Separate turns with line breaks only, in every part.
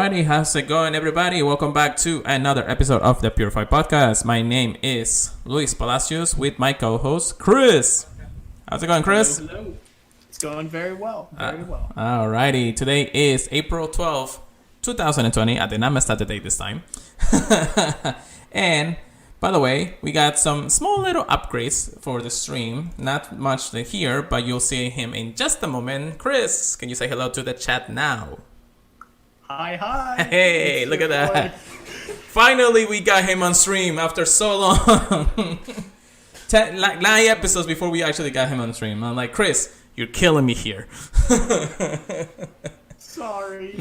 Alrighty, how's it going, everybody? Welcome back to another episode of the Purified Podcast. My name is Luis Palacios with my co-host Chris. How's it going, Chris?
Hello. It's going very well. Very well.
Alrighty, today is April 12th, 2020. I did not mess up the date this time. And by the way, we got some small little upgrades for the stream. Not much to hear, but you'll see him in just a moment. Chris, can you say hello to the chat now?
Hi.
Hey, look at that. Finally, we got him on stream after so long. 9 episodes before we actually got him on stream. I'm like, Chris, you're killing me here.
Sorry.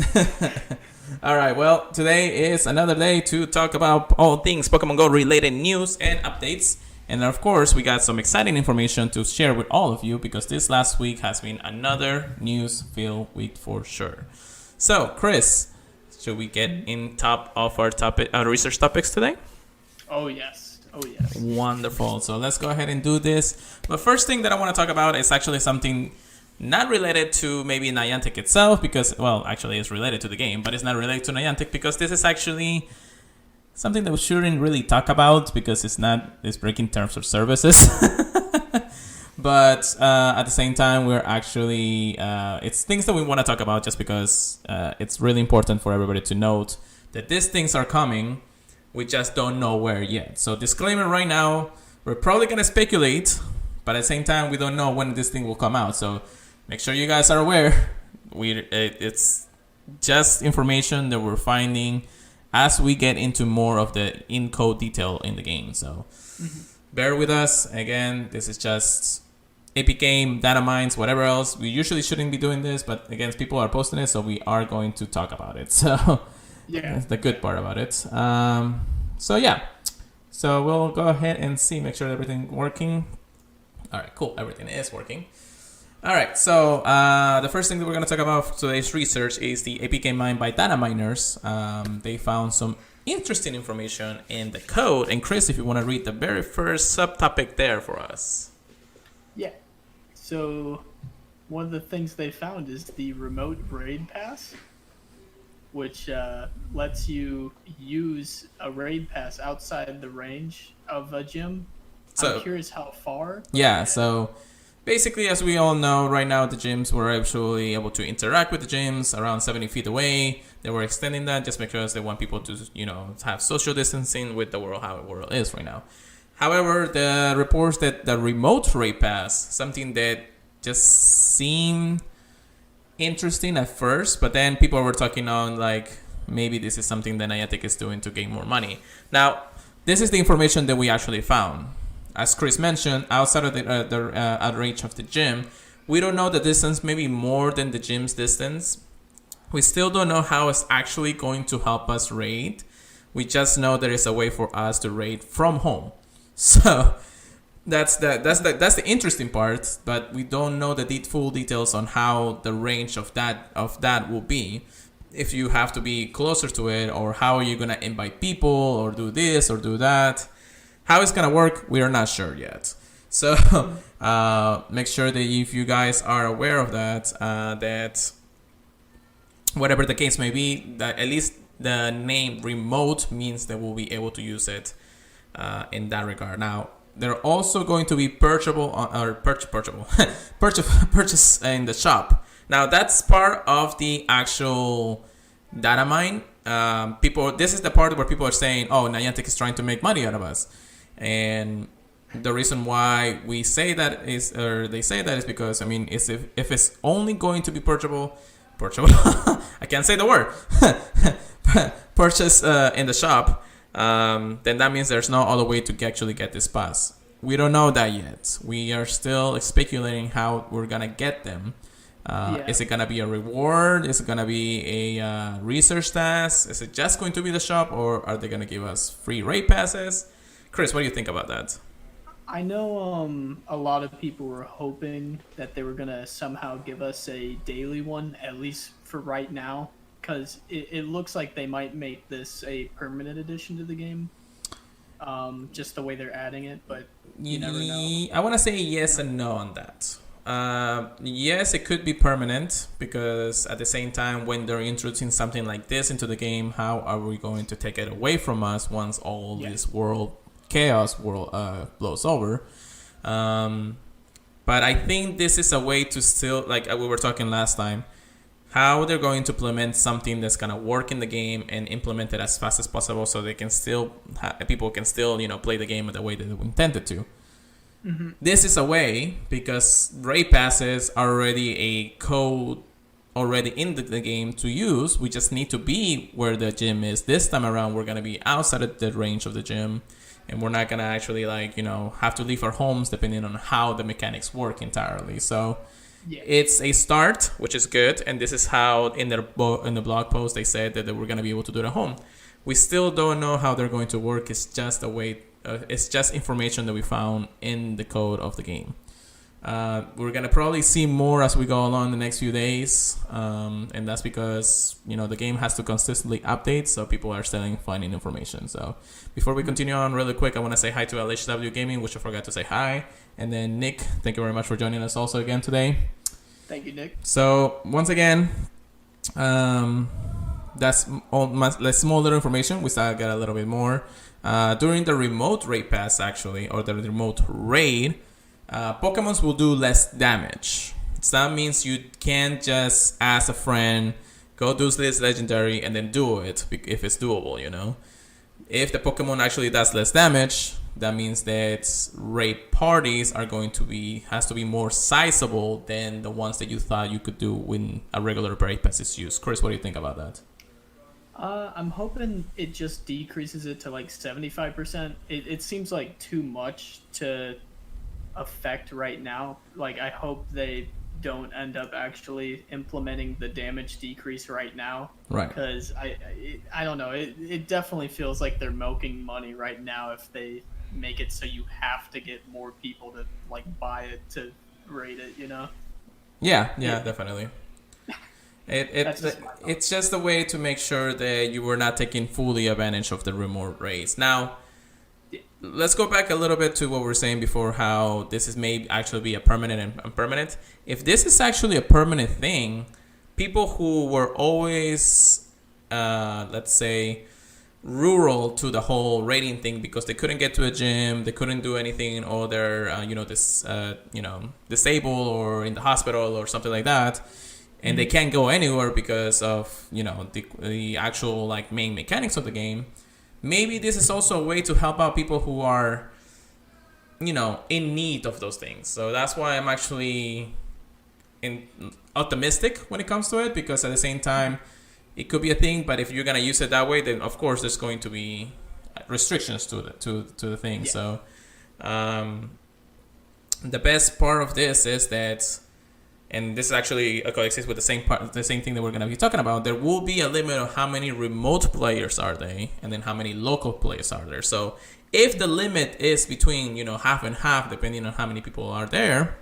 All right, well, today is another day to talk about all things Pokemon Go related news and updates. And of course, we got some exciting information to share with all of you because this last week has been another news-filled week for sure. So, Chris, should we get in top of our research topics today?
Oh, yes.
Wonderful. So let's go ahead and do this. But first thing that I want to talk about is actually something not related to maybe Niantic itself because, well, actually it's related to the game, but it's not related to Niantic because this is actually something that we shouldn't really talk about because it's breaking terms of services. But at the same time, we're actually, it's things that we want to talk about just because it's really important for everybody to note that these things are coming. We just don't know where yet. So disclaimer right now, we're probably going to speculate, but at the same time, we don't know when this thing will come out. So make sure you guys are aware. It's just information that we're finding as we get into more of the in-code detail in the game. So bear with us. Again, this is just Epic Game, data mines, whatever else. We usually shouldn't be doing this, but again, people are posting it, so we are going to talk about it. So
yeah,
that's the good part about it. So we'll go ahead and make sure everything's working. All right, cool. Everything is working. All right, so the first thing that we're going to talk about for today's research is the Epic Game Mine by data miners. They found some interesting information in the code. And Chris, if you want to read the very first subtopic there for us.
Yeah. So one of the things they found is the remote raid pass, which lets you use a raid pass outside the range of a gym. So, I'm curious how far.
Yeah, so basically, as we all know, right now the gyms were actually able to interact with the gyms around 70 feet away. They were extending that just because they want people to, have social distancing with the world, how the world is right now. However, the reports that the remote raid pass, something that just seemed interesting at first, but then people were talking on like maybe this is something that Niantic is doing to gain more money. Now, this is the information that we actually found. As Chris mentioned, outside of the outreach of the gym, we don't know the distance, maybe more than the gym's distance. We still don't know how it's actually going to help us raid. We just know there is a way for us to raid from home. So that's the interesting part, but we don't know the full details on how the range of that will be. If you have to be closer to it, or how are you gonna invite people, or do this or do that. How it's gonna work, we are not sure yet. So make sure that if you guys are aware of that, that whatever the case may be, that at least the name remote means that we'll be able to use it in that regard. Now, they're also going to be purchasable purchase in the shop. Now, that's part of the actual data mine. This is the part where people are saying, "Oh, Niantic is trying to make money out of us," and the reason why we say that is, or they say that, is because if it's only going to be purchasable, I can't say the word, purchase in the shop. Then that means there's no other way to actually get this pass. We don't know that yet. We are still speculating how we're gonna get them. Is it gonna be a reward? Is it gonna be a research task? Is it just going to be the shop, or are they gonna give us free raid passes? Chris, what do you think about that?
I know a lot of people were hoping that they were gonna somehow give us a daily one, at least for right now. Because it looks like they might make this a permanent addition to the game. Just the way they're adding it, but you never know.
I want to say yes and no on that. Yes, it could be permanent because at the same time, when they're introducing something like this into the game, how are we going to take it away from us once all this chaos blows over? But I think this is a way to still, like we were talking last time, how they're going to implement something that's going to work in the game and implement it as fast as possible so they can still, people can still, play the game the way that they intended to. Mm-hmm. This is a way because raid passes are already a code already in the game to use. We just need to be where the gym is. This time around, we're going to be outside of the range of the gym. And we're not going to actually, have to leave our homes depending on how the mechanics work entirely. So it's a start, which is good. And this is how in the blog post they said that they were going to be able to do it at home. We still don't know how they're going to work. It's just a way. It's just information that we found in the code of the game. We're going to probably see more as we go along the next few days. And that's because, the game has to consistently update. So people are still finding information. So before we continue on really quick, I want to say hi to LHW Gaming, which I forgot to say hi. And then Nick, thank you very much for joining us also again today.
Thank you, Nick.
So once again, that's all my small little information. We still got a little bit more. During the remote raid pass, actually, or the remote raid, Pokemons will do less damage. So that means you can't just ask a friend, go do this legendary, and then do it if it's doable, If the Pokemon actually does less damage, that means that raid parties has to be more sizable than the ones that you thought you could do when a regular raid pass is used. Chris, what do you think about that?
I'm hoping it just decreases it to like 75%. It seems like too much to affect right now. Like, I hope they don't end up actually implementing the damage decrease right now.
Right.
Because I don't know. It definitely feels like they're milking money right now if they make it so you have to get more people to like buy it to rate it,
Yeah, definitely. It's just a way to make sure that you were not taking fully advantage of the remote raids. Now, let's go back a little bit to what we were saying before, how this may actually be a permanent and impermanent. If this is actually a permanent thing, people who were always, let's say, rural to the whole raiding thing because they couldn't get to a gym, they couldn't do anything, or they're, disabled or in the hospital or something like that, and they can't go anywhere because of, the actual main mechanics of the game. Maybe this is also a way to help out people who are, in need of those things. So that's why I'm actually optimistic when it comes to it, because at the same time, it could be a thing. But if you're gonna use it that way, then of course there's going to be restrictions to the thing. Yeah. So the best part of this is that. And this is actually coexists with the same thing that we're going to be talking about. There will be a limit of how many remote players are there, and then how many local players are there. So if the limit is between half and half, depending on how many people are there,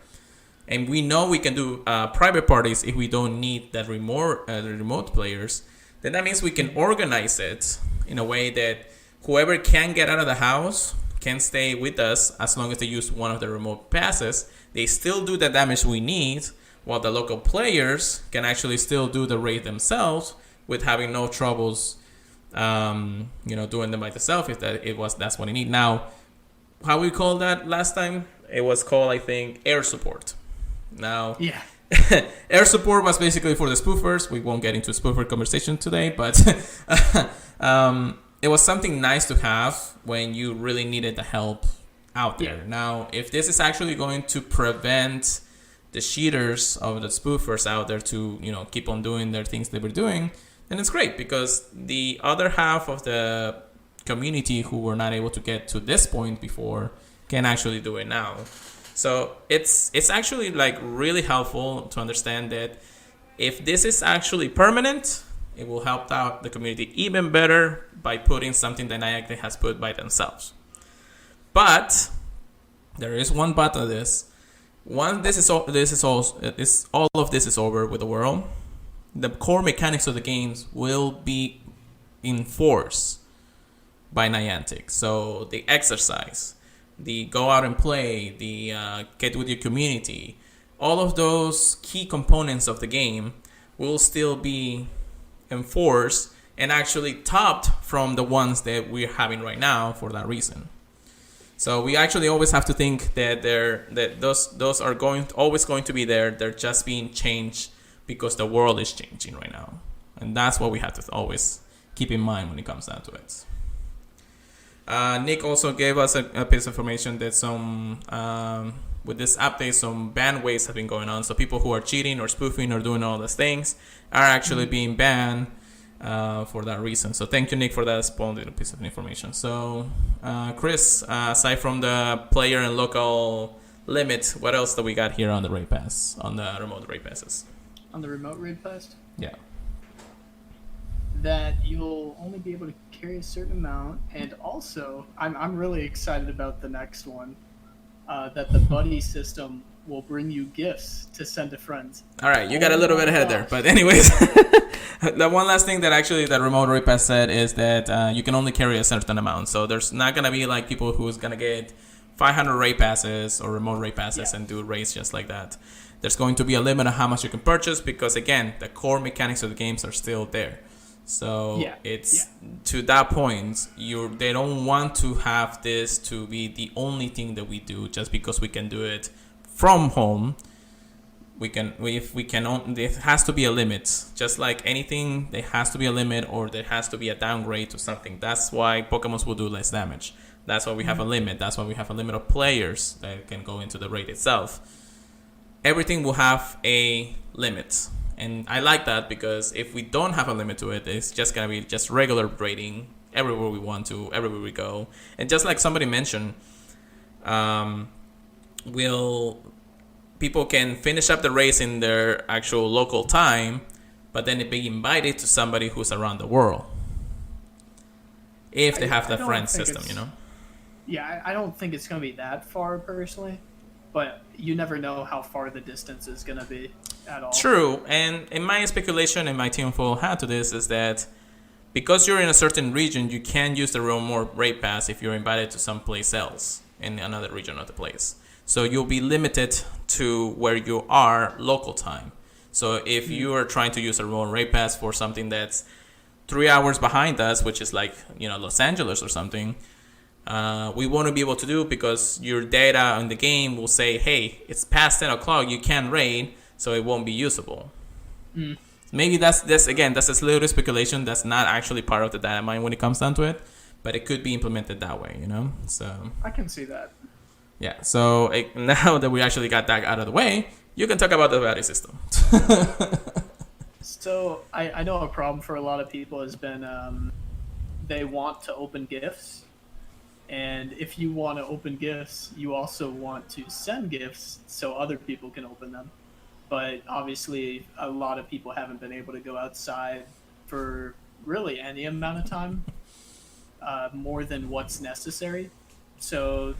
and we know we can do private parties if we don't need that remote players, then that means we can organize it in a way that whoever can get out of the house can stay with us as long as they use one of the remote passes. They still do the damage we need, while the local players can actually still do the raid themselves with having no troubles, doing them by themselves if that's what they need. Now, how we called that last time? It was called, I think, air support. Now,
yeah.
Air support was basically for the spoofers. We won't get into a spoofer conversation today, but it was something nice to have when you really needed the help out there. Yeah. Now, if this is actually going to prevent the cheaters of the spoofers out there to keep on doing their things they were doing, then it's great, because the other half of the community who were not able to get to this point before can actually do it now. So it's actually really helpful to understand that if this is actually permanent, it will help out the community even better by putting something that Niantic has put by themselves. But there is one but to this. Once all of this is over with the world, the core mechanics of the games will be enforced by Niantic. So the exercise, the go out and play, the get with your community, all of those key components of the game will still be enforced and actually topped from the ones that we're having right now for that reason. So we actually always have to think that those are always going to be there. They're just being changed because the world is changing right now. And that's what we have to always keep in mind when it comes down to it. Nick also gave us a piece of information that with this update, some ban waves have been going on. So people who are cheating or spoofing or doing all those things are actually being banned for that reason. So thank you, Nick, for that splendid piece of information. So Chris, aside from the player and local limit, what else do we got here on the raid pass, on the remote raid passes?
On the remote raid pass?
Yeah.
That you'll only be able to carry a certain amount, and also I'm really excited about the next one, that the buddy system will bring you gifts to send to friends.
All right, you got a little bit ahead there, but anyways, the one last thing that actually that remote raid pass said is that you can only carry a certain amount. So there's not gonna be like people who's gonna get 500 raid passes or remote raid passes and do raids just like that. There's going to be a limit on how much you can purchase because again, the core mechanics of the games are still there. So it's to that point, they don't want to have this to be the only thing that we do just because we can do it from home. There has to be a limit. Just like anything, there has to be a limit or there has to be a downgrade to something. That's why Pokemon will do less damage. That's why we have a limit. That's why we have a limit of players that can go into the raid itself. Everything will have a limit. And I like that because if we don't have a limit to it, it's just going to be just regular raiding everywhere we want to, everywhere we go. And just like somebody mentioned, people can finish up the race in their actual local time, but then be invited to somebody who's around the world. If they have the friend system, you know?
Yeah, I don't think it's going to be that far personally, but you never know how far the distance is going to be. At all.
True, and in my speculation and my teamful hat to this is that because you're in a certain region, you can use the remote raid pass if you're invited to someplace else in another region of the place. So you'll be limited to where you are local time. So if you are trying to use a remote raid pass for something that's 3 hours behind us, which is like Los Angeles or something, we won't be able to do because your data in the game will say, hey, it's past 10 o'clock, you can't raid. So it won't be usable. Maybe that's a little speculation. That's not actually part of the data mine when it comes down to it, but it could be implemented that way, So
I can see that.
Yeah. So now that we actually got that out of the way, you can talk about the value system.
So I know a problem for a lot of people has been they want to open gifts, and if you want to open gifts, you also want to send gifts so other people can open them. But obviously, a lot of people haven't been able to go outside for really any amount of time, more than what's necessary. So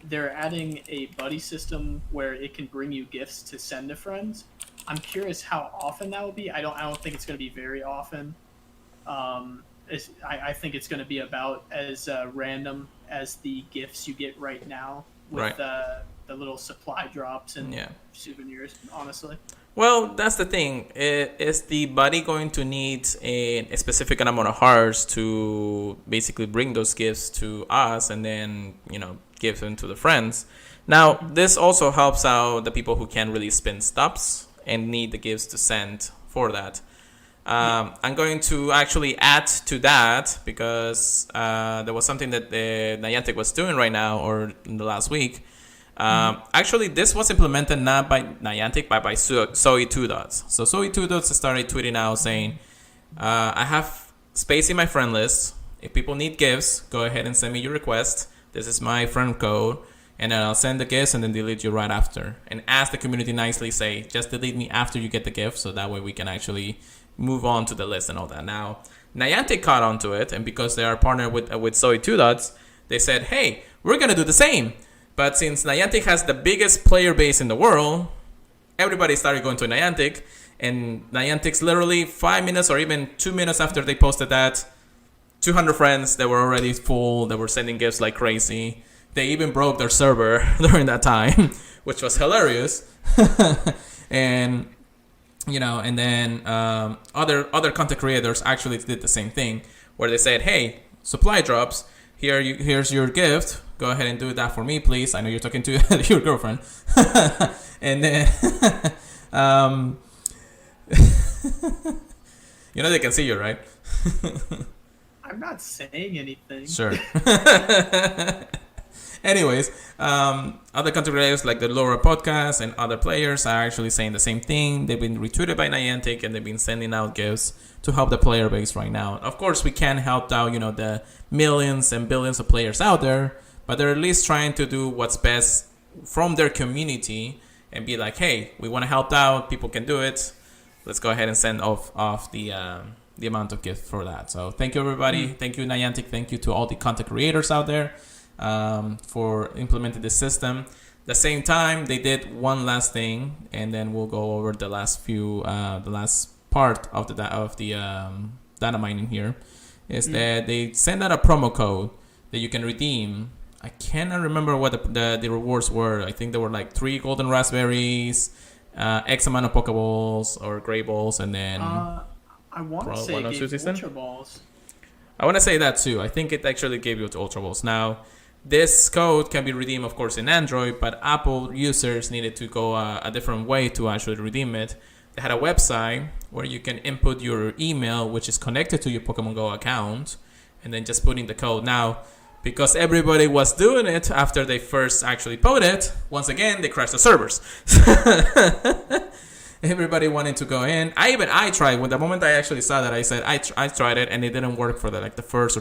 they're adding a buddy system where it can bring you gifts to send to friends. I'm curious how often that will be. I don't think it's going to be very often. I think it's going to be about as random as the gifts you get right now with the little supply drops and souvenirs, honestly.
Well, that's the thing. Is the buddy going to need a specific amount of hearts to basically bring those gifts to us and then, give them to the friends? Now, this also helps out the people who can't really spin stops and need the gifts to send for that. I'm going to actually add to that because there was something that Niantic was doing right now or in the last week. Actually, this was implemented not by Niantic, but by Zoe 2 Dots. So Zoe 2 Dots started tweeting out saying, I have space in my friend list. If people need gifts, go ahead and send me your request. This is my friend code. And then I'll send the gifts and then delete you right after. And ask the community nicely, say, just delete me after you get the gift. So that way we can actually move on to the list and all that. Now, Niantic caught on to it. And because they are partnered with Zoe 2 Dots, they said, hey, we're going to do the same. But since Niantic has the biggest player base in the world, everybody started going to Niantic. And Niantic's literally 5 minutes or even 2 minutes after they posted that, 200 friends that were already full, that were sending gifts like crazy. They even broke their server during that time which was hilarious. And and then other content creators actually did the same thing, where they said, "Hey, supply drops. Here's your gift. Go ahead and do that for me, please. I know you're talking to your girlfriend." And then, they can see you, right?
I'm not saying anything.
Sure. Anyways, other content creators like the Laura Podcast and other players are actually saying the same thing. They've been retweeted by Niantic, and they've been sending out gifts to help the player base right now. Of course, we can't help out, the millions and billions of players out there, but they're at least trying to do what's best from their community and be like, hey, we want to help out. People can do it. Let's go ahead and send off the amount of gift for that. So thank you, everybody. Thank you, Niantic. Thank you to all the content creators out there for implementing this system. The same time, they did one last thing, and then we'll go over the last part of the data mining here. Is that they send out a promo code that you can redeem. I cannot remember what the rewards were. I think there were like 3 golden raspberries, X amount of Pokeballs or Gray Balls, and then
I want to say it gave Ultra Balls.
I want to say that too. I think it actually gave you Ultra Balls. Now, this code can be redeemed, of course, in Android, but Apple users needed to go a different way to actually redeem it. They had a website where you can input your email, which is connected to your Pokemon Go account, and then just put in the code. Now, because everybody was doing it after they first actually put it, once again, they crashed the servers. Everybody wanted to go in. I tried. When the moment I actually saw that, I said I tried it, and it didn't work for the first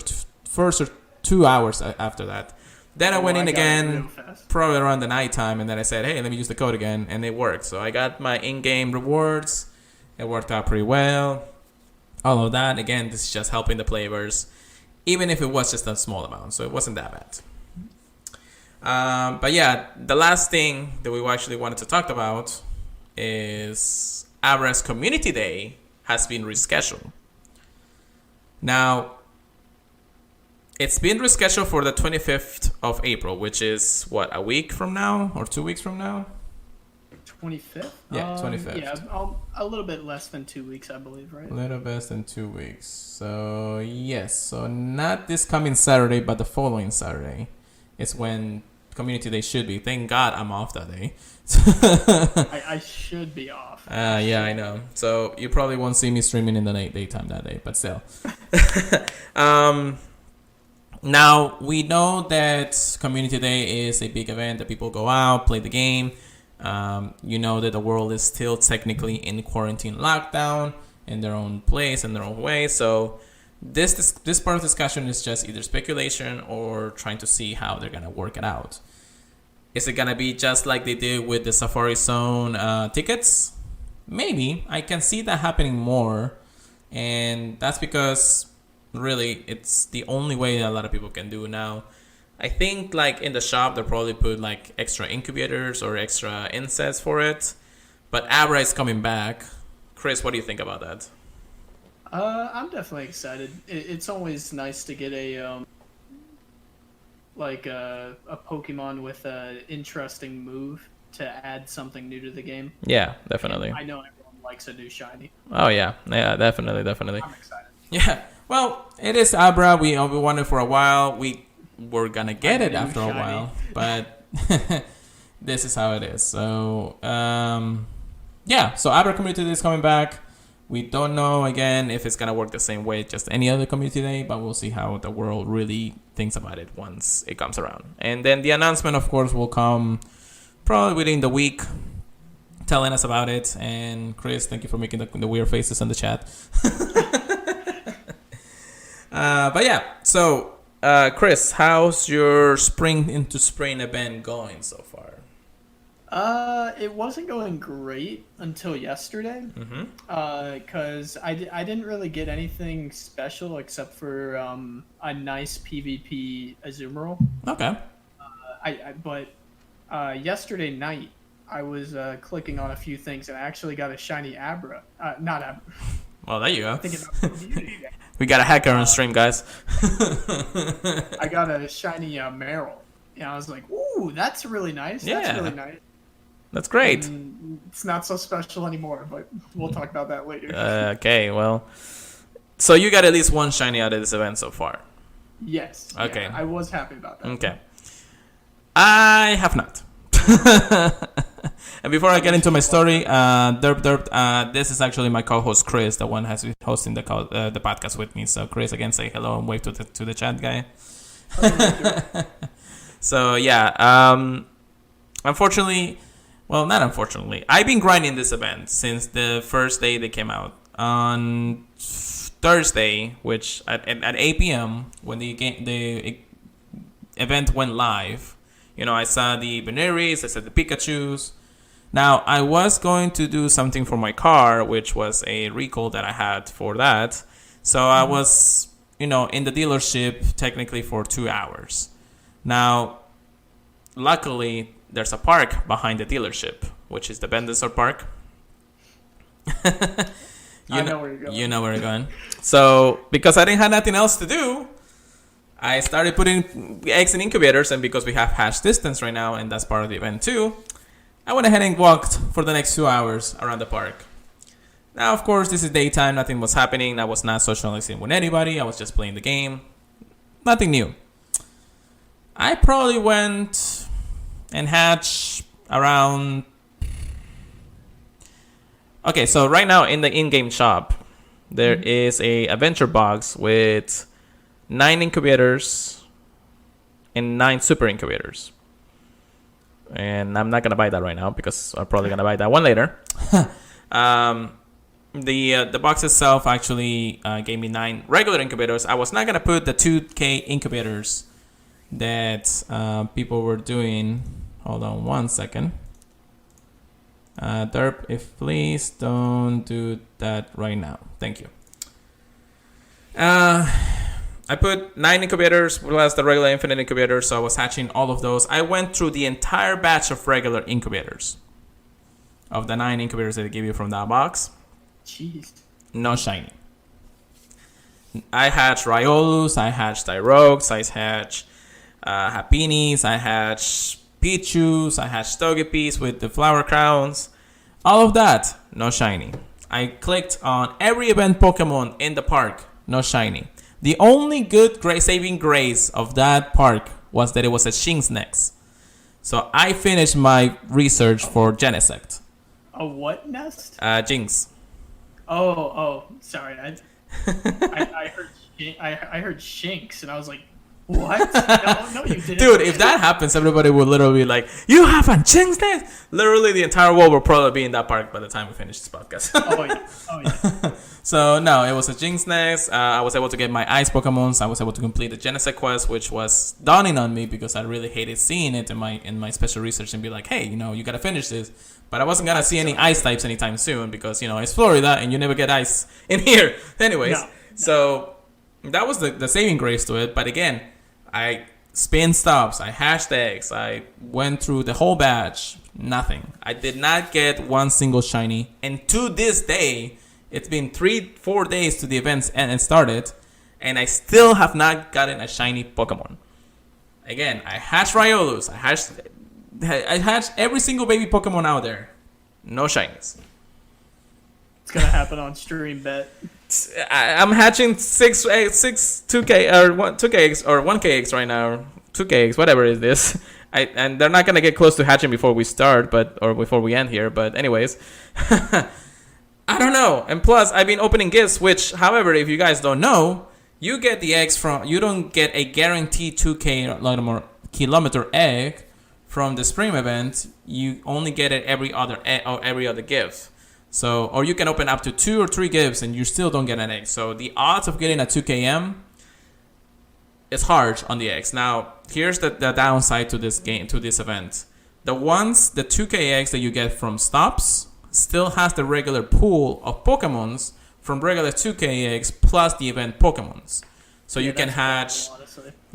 or 2 hours after that. Then I went in again, probably around the nighttime, and then I said, hey, let me use the code again, and it worked. So I got my in-game rewards. It worked out pretty well. All of that. Again, this is just helping the players, even if it was just a small amount. So it wasn't that bad. But yeah, the last thing that we actually wanted to talk about is Abra's Community Day has been rescheduled. Now, it's been rescheduled for the 25th of April, which is, what, a week from now or 2 weeks from now?
25th?
Yeah, 25th.
Yeah, a little bit less than 2 weeks, I believe, right?
A little less than 2 weeks. So, yes. So, not this coming Saturday, but the following Saturday is when Community Day should be. Thank God I'm off that day.
I should be off.
Yeah, I know. So, you probably won't see me streaming in the daytime that day, but still. Now, we know that Community Day is a big event that people go out, play the game. You know that the world is still technically in quarantine lockdown in their own place, in their own way. So this part of the discussion is just either speculation or trying to see how they're going to work it out. Is it going to be just like they did with the Safari Zone tickets? Maybe. I can see that happening more. And that's because really it's the only way that a lot of people can do now. I think like in the shop they'll probably put like extra incubators or extra insets for it, but Abra is coming back. Chris, what do you think about that?
I'm definitely excited. It's always nice to get a Pokemon with an interesting move to add something new to the game.
Yeah, definitely.
I know everyone likes a new shiny.
Oh yeah, definitely.
I'm excited.
Yeah. Well, it is Abra. We wanted for a while. We were gonna get it after a while, but this is how it is. So, yeah. So Abra Community Day is coming back. We don't know again if it's gonna work the same way, just any other Community Day, but we'll see how the world really thinks about it once it comes around. And then the announcement, of course, will come probably within the week, telling us about it. And Chris, thank you for making the weird faces in the chat. But yeah, so Chris, how's your spring into spring event going so far?
It wasn't going great until yesterday. Because I didn't really get anything special except for a nice PvP Azumarill.
Okay.
But yesterday night I was clicking on a few things and I actually got a shiny Abra. Not Abra.
Well, there you go.
Thinking about Community Day.
We got a hacker on stream, guys.
I got a shiny Meryl. And I was like, ooh, that's really nice.
Yeah.
That's really nice.
That's great.
It's not so special anymore, but we'll talk about that later.
Okay, well, so you got at least one shiny out of this event so far.
Yes.
Okay.
Yeah, I was happy about that.
Okay. I have not. And before I get into my story, this is actually my co-host Chris, the one who's hosting the podcast with me. So Chris, again, say hello and wave to the chat guy. So yeah, unfortunately, well, not unfortunately, I've been grinding this event since the first day they came out on Thursday, which at 8 p.m. when the event went live. You know, I saw the Veneris, I saw the Pikachus. Now, I was going to do something for my car, which was a recall that I had for that. So I was, in the dealership technically for 2 hours. Now, luckily, there's a park behind the dealership, which is the Bendisor Park.
I know where you're going.
You know where you're going. So, because I didn't have nothing else to do, I started putting eggs in incubators, and because we have hash distance right now, and that's part of the event too, I went ahead and walked for the next 2 hours around the park. Now, of course, this is daytime. Nothing was happening. I was not socializing with anybody. I was just playing the game. Nothing new. I probably went and hatched around... Okay, so right now in the in-game shop, there is a adventure box with 9 incubators and 9 super incubators. And I'm not going to buy that right now because I'm probably going to buy that one later. The box itself actually gave me 9 regular incubators. I was not going to put the 2K incubators that people were doing. Hold on one second. Derp, if please don't do that right now. Thank you. I put 9 incubators plus the regular infinite incubators, so I was hatching all of those. I went through the entire batch of regular incubators. Of the 9 incubators that they give you from that box.
Jeez.
No shiny. I hatched Riolus, I hatched Tyrogues, I hatched Hapinis, I hatched Pichus, I hatched Togepis with the flower crowns. All of that, no shiny. I clicked on every event Pokemon in the park, no shiny. The only good saving grace of that park was that it was a Shinx. So I finished my research for Genesect.
A what nest?
Jinx.
Oh, sorry. I heard Shinx, and I was like, what? No, you didn't.
Dude, if that happens, everybody will literally be like, you have a Jinx nest? Literally, the entire world will probably be in that park by the time we finish this podcast.
Oh, yeah.
So, no, it was a Jinx nest. I was able to get my ice Pokemons. I was able to complete the Genesect quest, which was dawning on me because I really hated seeing it in my special research and be like, hey, you got to finish this. But I wasn't going to see any ice types anytime soon because, it's Florida and you never get ice in here. Anyways,
no.
So that was the saving grace to it. But again, I spin stops, I hashed eggs, I went through the whole batch, nothing. I did not get one single shiny. And to this day, it's been 3-4 days to the events and started, and I still have not gotten a shiny Pokemon. Again, I hatched Riolus, I hatched every single baby Pokemon out there. No shinies.
It's gonna happen on stream, bet.
I'm hatching 6 2K or 2K eggs or 1K eggs right now. 2K eggs, whatever it is. And they're not gonna get close to hatching before we start, or before we end here. But anyways, I don't know. And plus, I've been opening gifts. Which, however, if you guys don't know, you get the eggs you don't get a guaranteed 2K kilometer egg from the spring event. You only get it every other gift. So, or you can open up to 2 or 3 gifts and you still don't get an egg. So the odds of getting a 2KM is hard on the eggs. Now, here's the downside to this event. The 2K eggs that you get from stops still has the regular pool of Pokemons from regular 2K eggs plus the event Pokemons. So you can hatch,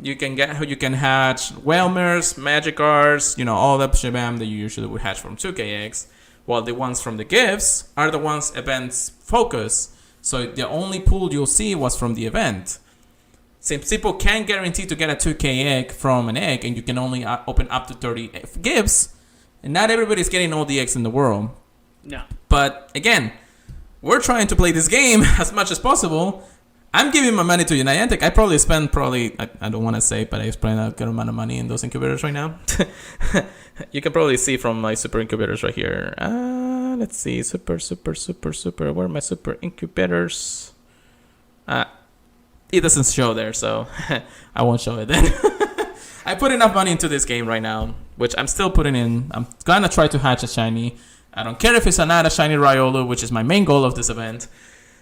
you can hatch Whalmers, Magikarps, all that shabam that you usually would hatch from 2K eggs. While the ones from the gifts are the ones events focus. So the only pool you'll see was from the event. Since people can't guarantee to get a 2K egg from an egg, and you can only open up to 30 gifts, And not everybody's getting all the eggs in the world.
No.
But again, we're trying to play this game as much as possible. I'm giving my money to Niantic. I probably spend I don't want to say, but I spend a good amount of money in those incubators right now. You can probably see from my super incubators right here. Let's see. Super. Where are my super incubators? It doesn't show there, so I won't show it then. I put enough money into this game right now, which I'm still putting in. I'm going to try to hatch a shiny. I don't care if it's not a shiny Riolu, which is my main goal of this event.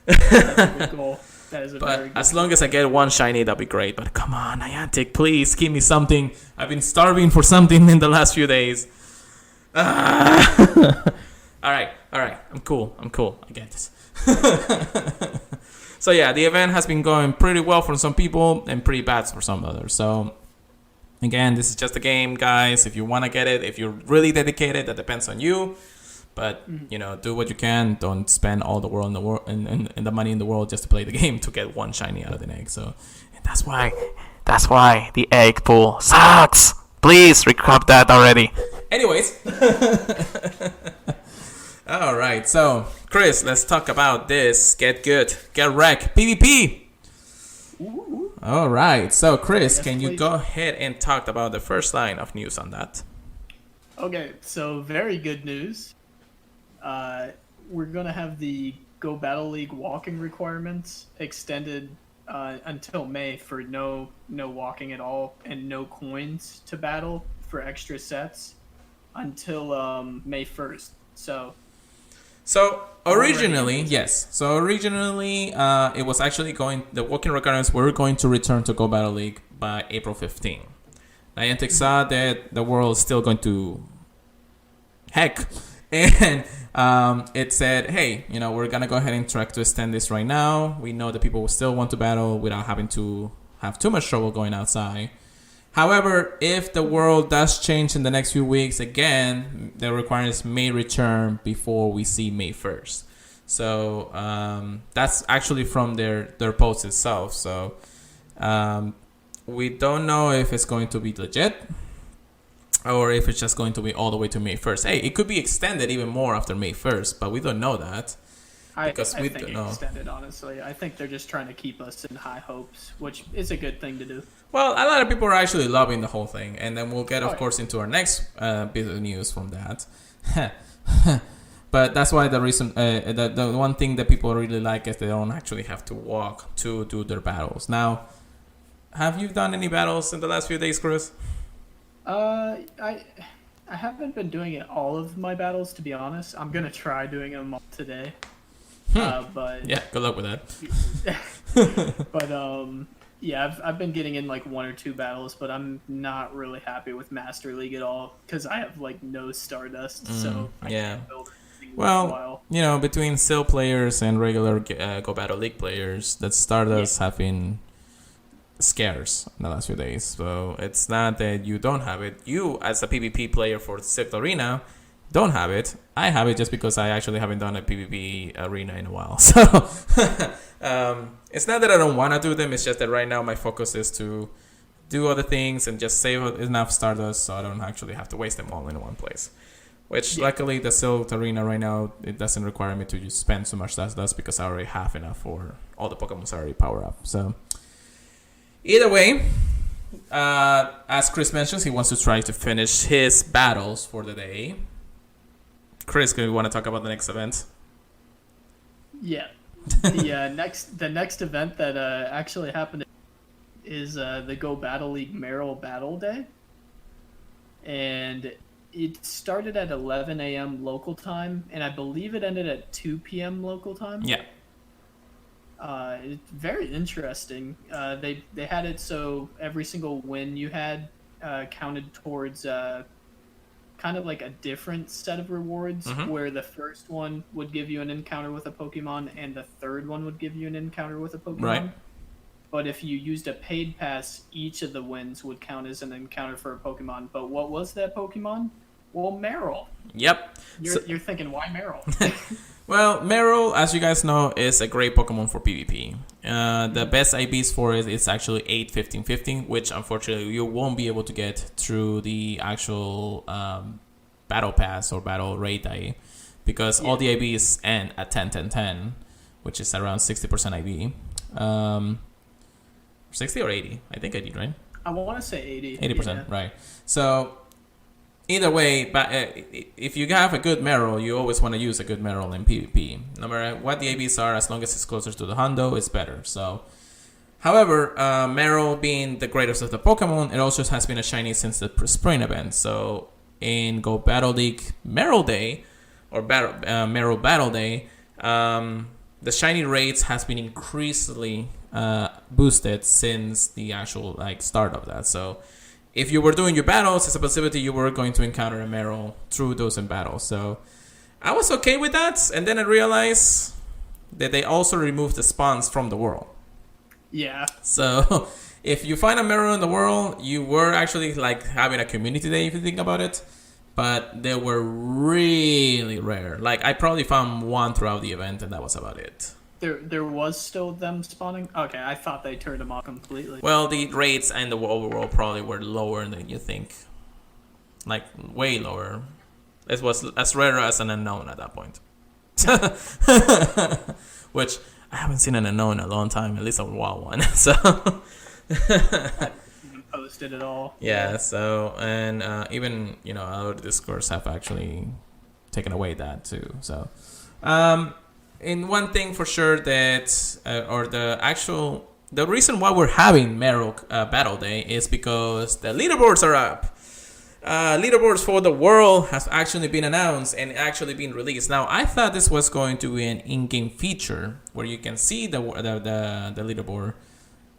That's a good goal. That is a very good
as long as I get one shiny, that'll be great. But come on, Niantic, please give me something. I've been starving for something in the last few days. All right. I'm cool. I get this. So yeah, the event has been going pretty well for some people and pretty bad for some others. So again, this is just a game, guys. If you want to get it, if you're really dedicated, that depends on you. But do what you can. Don't spend all the world in the world and the money in the world just to play the game to get one shiny out of the egg. So that's why the egg pool sucks. Please recap that already. Anyways, all right. So Chris, let's talk about this. Get good, get wrecked. PvP.
Ooh.
All right. So Chris, can you
please.
go ahead and talk about the first line of news on that?
Okay, so very good news. We're going to have the Go Battle League walking requirements extended until May for no walking at all and no coins to battle for extra sets until May 1st. So
originally, yes. So originally, it was actually the walking requirements were going to return to Go Battle League by April 15. Niantic saw that the world is still going to heck. And it said, hey, we're going to go ahead and try to extend this right now. We know that people will still want to battle without having to have too much trouble going outside. However, if the world does change in the next few weeks, again, the requirements may return before we see May 1st. So that's actually from their post itself. So we don't know if it's going to be legit or if it's just going to be all the way to May 1st. Hey, it could be extended even more after May 1st, but we don't know that.
I think extended, honestly. I think they're just trying to keep us in high hopes, which is a good thing to do.
Well, a lot of people are actually loving the whole thing, and then we'll get, of course, into our next bit of news from that. But that's why the reason, the one thing that people really like is they don't actually have to walk to do their battles. Now, have you done any battles in the last few days, Chris?
I haven't been doing it all of my battles, to be honest. I'm gonna try doing them all today. But
yeah, good luck with that.
But yeah, I've been getting in like one or two battles, but I'm not really happy with Master League at all because I have like no Stardust, so I can't build anything worthwhile.
Between Silph players and regular Go Battle League players, that Stardust have been scarce in the last few days. So it's not that you don't have it. You, as a PvP player for Silph Arena, don't have it. I have it just because I actually haven't done a PvP arena in a while. So it's not that I don't want to do them. It's just that right now my focus is to do other things and just save enough Stardust so I don't actually have to waste them all in one place. Which luckily the Silph Arena right now, it doesn't require me to just spend so much Stardust because I already have enough for all the Pokemon already power up. So either way, as Chris mentions, he wants to try to finish his battles for the day. Chris, do you want to talk about the next event?
Yeah. The next event that actually happened is the Go Battle League Merrill Battle Day. And it started at 11 a.m. local time, and I believe it ended at 2 p.m. local time.
Yeah.
It's very interesting. They had it so every single win you had counted towards kind of like a different set of rewards, where the first one would give you an encounter with a Pokemon and the third one would give you an encounter with a Pokemon. Right. But if you used a paid pass, each of the wins would count as an encounter for a Pokemon. But what was that Pokemon? Well, Merrill.
Yep.
You're thinking, why Merrill?
Well, Merrill, as you guys know, is a great Pokemon for PvP. The best IVs for it is actually 8, 15, 15, which unfortunately you won't be able to get through the actual battle pass or battle raid day, because all the IVs end at 10-10-10, which is around 60% IV. 60 or 80? I think I did, right?
I want to say 80.
80%, right. So either way, but if you have a good Meryl, you always want to use a good Meryl in PvP. No matter what the ABs are, as long as it's closer to the hundo, it's better. So, however, Meryl being the greatest of the Pokemon, it also has been a shiny since the spring event. So in Go Battle League Meryl Day, or Meryl Battle Day, the shiny rates has been increasingly boosted since the actual start of that. So if you were doing your battles, it's a possibility you were going to encounter a Meryl through those in battles. So I was okay with that, and then I realized that they also removed the spawns from the world. Yeah. So if you find a Meryl in the world, you were actually having a community day if you think about it. But they were really rare. I probably found one throughout the event, and that was about it.
There was still them spawning? Okay, I thought they turned them off completely.
Well, the rates and the overall probably were lower than you think. Way lower. It was as rare as an unknown at that point. Which, I haven't seen an unknown in a long time, at least a wild one. So
posted at all.
Yeah, so, and even, other Discords have actually taken away that too. So, in one thing for sure that, the reason why we're having Meryl Battle Day is because the leaderboards are up. Leaderboards for the world has actually been announced and actually been released. Now, I thought this was going to be an in-game feature where you can see the leaderboard.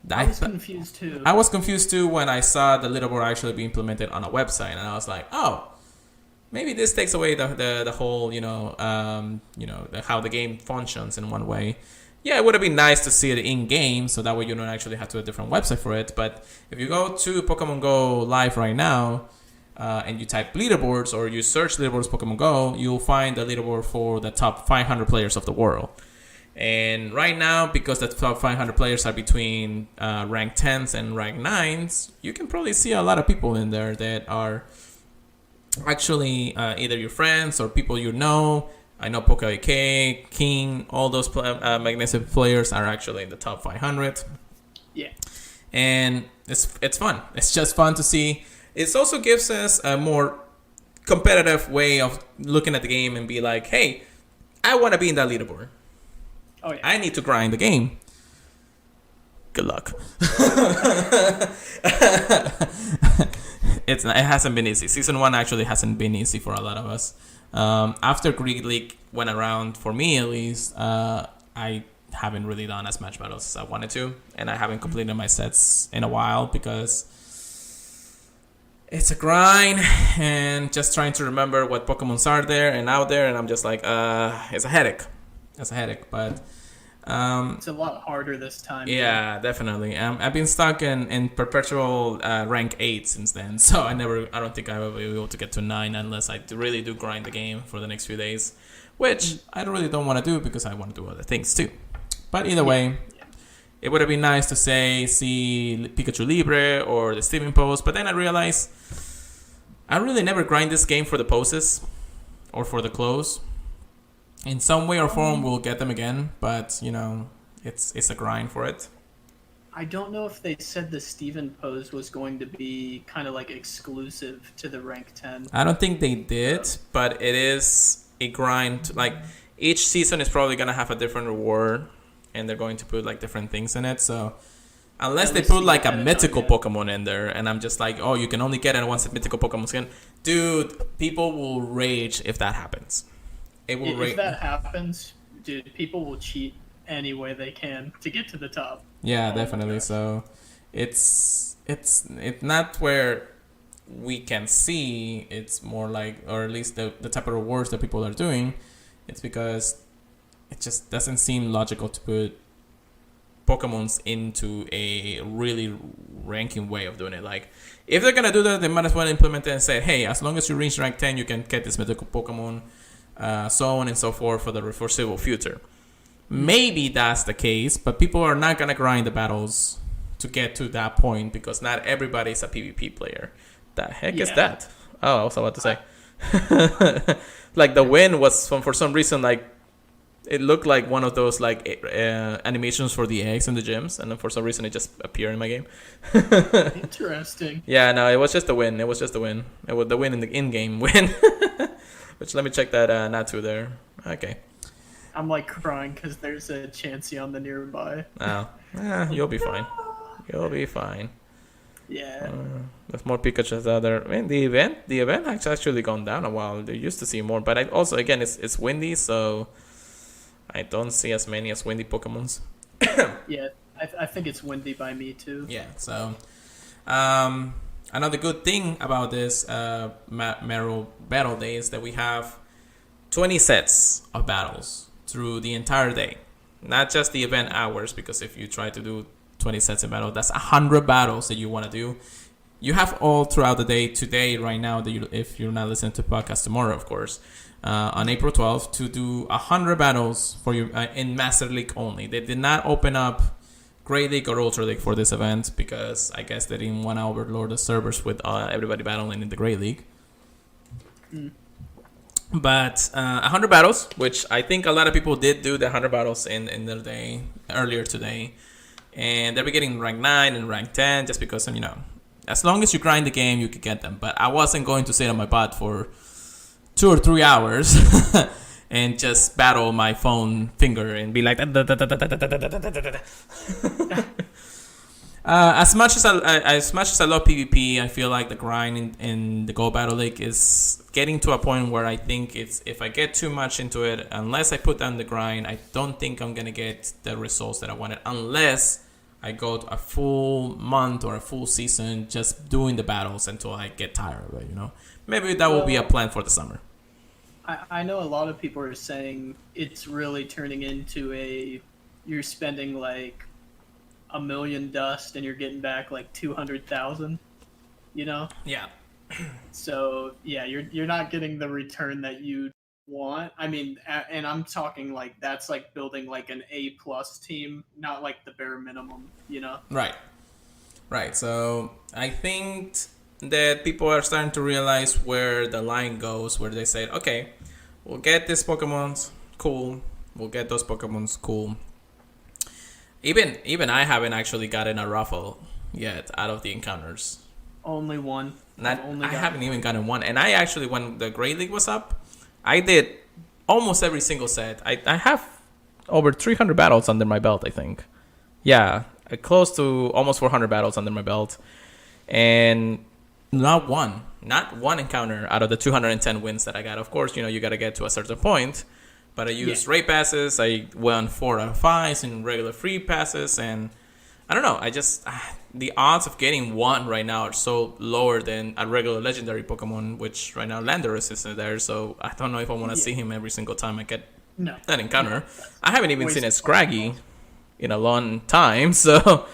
I was confused too.
I was confused too when I saw the leaderboard actually be implemented on a website, and I was like, oh, maybe this takes away the whole, how the game functions in one way. Yeah, it would have been nice to see it in game, so that way you don't actually have to do a different website for it. But if you go to Pokemon Go Live right now, and you type leaderboards or you search leaderboards Pokemon Go, you'll find the leaderboard for the top 500 players of the world. And right now, because the top 500 players are between rank 10s and rank 9s, you can probably see a lot of people in there that are actually either your friends or people you know. I know PokeIK, King, all those magnificent players are actually in the top 500.
Yeah.
And it's fun. It's just fun to see. It also gives us a more competitive way of looking at the game and be like, hey, I want to be in that leaderboard.
Oh, yeah.
I need to grind the game. Good luck. It hasn't been easy. Season 1 actually hasn't been easy for a lot of us. After Greek League went around, for me at least, I haven't really done as much battles as I wanted to. And I haven't completed my sets in a while because it's a grind and just trying to remember what Pokemons are there and out there. And I'm just like, it's a headache. But
it's a lot harder this time.
Yeah, definitely. I've been stuck in perpetual rank 8 since then, so I don't think I will be able to get to 9 unless I really do grind the game for the next few days, which I don't want to do because I want to do other things too. But either way, it would have been nice to see Pikachu Libre or the Steaming pose, but then I realized I really never grind this game for the poses or for the clothes. In some way or form, we'll get them again, but, it's a grind for it.
I don't know if they said the Steven pose was going to be kind of exclusive to the rank 10.
I don't think they did, but it is a grind. Each season is probably going to have a different reward, and they're going to put, different things in it, so unless they put, a mythical Pokemon in there, and I'm just like, oh, you can only get it once a mythical Pokemon skin. Dude, people will rage if that happens.
If that happens, dude, people will cheat any way they can to get to the top.
Yeah, definitely. So it's not where we can see. It's more or at least the type of rewards that people are doing. It's because it just doesn't seem logical to put Pokemons into a really ranking way of doing it. If they're gonna do that, they might as well implement it and say, hey, as long as you reach rank 10, you can get this mythical Pokemon. So on and so forth for the foreseeable future. Maybe that's the case, but people are not going to grind the battles to get to that point because not everybody is a PvP player. The heck is that? Oh, I was about to say. Like the win was for some reason like it looked like one of those like animations for the eggs in the gyms, and then for some reason it just appeared in my game.
Interesting.
Yeah, no, it was just a win. It was just a win. It was the win in the in-game win. Which let me check that Natsu there. Okay.
I'm like crying because there's a Chansey on the nearby.
Oh, you'll be fine. You'll be fine.
Yeah.
There's more Pikachu's out there. I mean, the event has actually gone down a while. They used to see more, but I also again it's windy, so I don't see as many as windy Pokemons.
Yeah, I think it's windy by me too.
Yeah. So, another good thing about this Meryl Battle Day is that we have 20 sets of battles through the entire day, not just the event hours. Because if you try to do 20 sets of battle, that's 100 battles that you want to do. You have all throughout the day today, right now, that if you're not listening to the podcast tomorrow, of course, on April 12th, to do 100 battles for you in Master League only. They did not open up Great League or Ultra League for this event because I guess they didn't want to overload the servers with everybody battling in the Great League. But 100 battles, which I think a lot of people did do the 100 battles in their day earlier today. And they'll be getting rank 9 and rank 10 just because, as long as you grind the game, you could get them. But I wasn't going to sit on my butt for 2 or 3 hours and just battle my phone finger and be like... As much as I love PvP, I feel like the grind in the Go Battle League is getting to a point where I think if I get too much into it, unless I put down the grind, I don't think I'm gonna get the results that I wanted. Unless I go a full month or a full season just doing the battles until I get tired of it. Maybe that will be a plan for the summer.
I know a lot of people are saying it's really turning into you're spending like $1 million dust and you're getting back like 200,000, Yeah. So yeah, you're not getting the return that you want. I mean, and I'm talking like that's like building like an A+ team, not like the bare minimum,
Right. So I think that people are starting to realize where the line goes, where they say, okay, we'll get this Pokemons, cool. We'll get those Pokemons, cool. Even I haven't actually gotten a Ruffle yet out of the encounters.
Only one.
I haven't even gotten one. And I actually, when the Great League was up, I did almost every single set. I have over 300 battles under my belt, I think. Yeah, close to almost 400 battles under my belt. And not one encounter out of the 210 wins that I got. Of course, you got to get to a certain point. But I used raid passes. I won 4 out of 5 in regular free passes. And I don't know. I just... the odds of getting one right now are so lower than a regular legendary Pokemon, which right now Landorus isn't there. So I don't know if I want to see him every single time I get that encounter. I haven't even seen a Scraggy in a long time. So...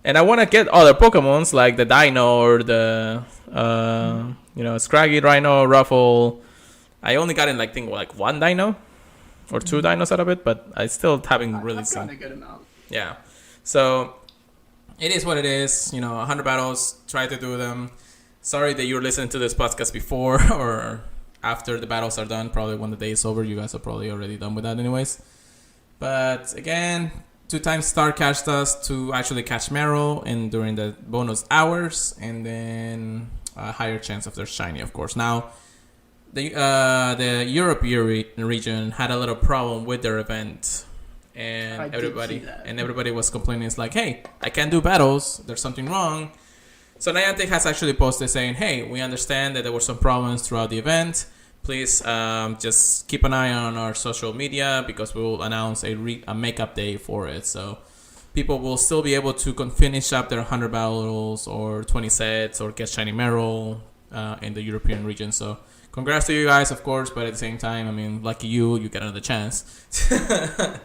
And I want to get other Pokemons like the Dino or the, Scraggy, Rhino, Ruffle. I only got in like one Dino or 2 Dinos out of it, but I still haven't really seen.
I've gotten a good amount.
Yeah. So it is what it is. 100 battles. Try to do them. Sorry that you're listening to this podcast before or after the battles are done. Probably when the day is over, you guys are probably already done with that anyways. But again... 2 times star catch dust to actually catch Meryl and during the bonus hours, and then a higher chance of their shiny, of course. Now, the European region had a little problem with their event, and everybody was complaining. It's like, hey, I can't do battles. There's something wrong. So Niantic has actually posted saying, hey, we understand that there were some problems throughout the event. Please just keep an eye on our social media because we will announce a makeup day for it. So people will still be able to finish up their 100 battles or 20 sets or get shiny Meryl in the European region. So congrats to you guys, of course. But at the same time, I mean, lucky you get another chance.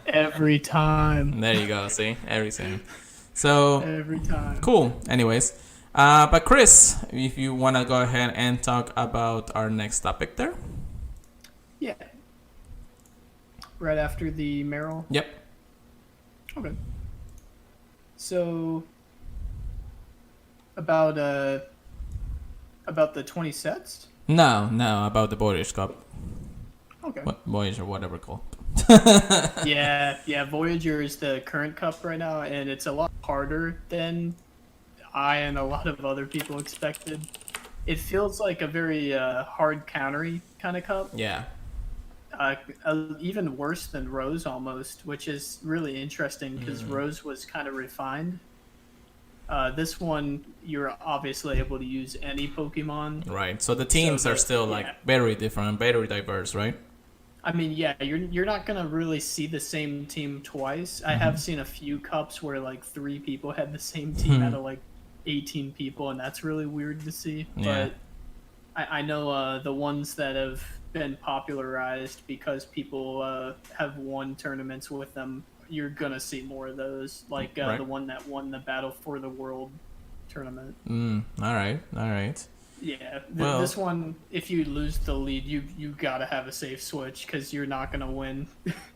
Every time.
There you go. See? Every time. So
every time.
Cool. Anyways. But Chris, if you want to go ahead and talk about our next topic there.
Yeah. Right after the Meryl?
Yep.
Okay. So, about the 20 sets?
No, about the Voyage Cup.
Okay.
What Voyage or whatever called.
Yeah. Voyager is the current cup right now, and it's a lot harder than I and a lot of other people expected. It feels like a very hard countery kind of cup.
Yeah.
Even worse than Rose almost, which is really interesting because Rose was kind of refined. This one, you're obviously able to use any Pokemon.
Right. So the teams are still very different, very diverse, right?
I mean, yeah, you're not gonna really see the same team twice. I have seen a few cups where like 3 people had the same team out of like 18 people, and that's really weird to see.
Yeah.
But I know the ones that have been popularized because people have won tournaments with them. You're gonna see more of those, like the one that won the Battle for the World tournament.
All right.
Yeah,
Well,
this one, if you lose the lead, you gotta have a safe switch because you're not gonna win.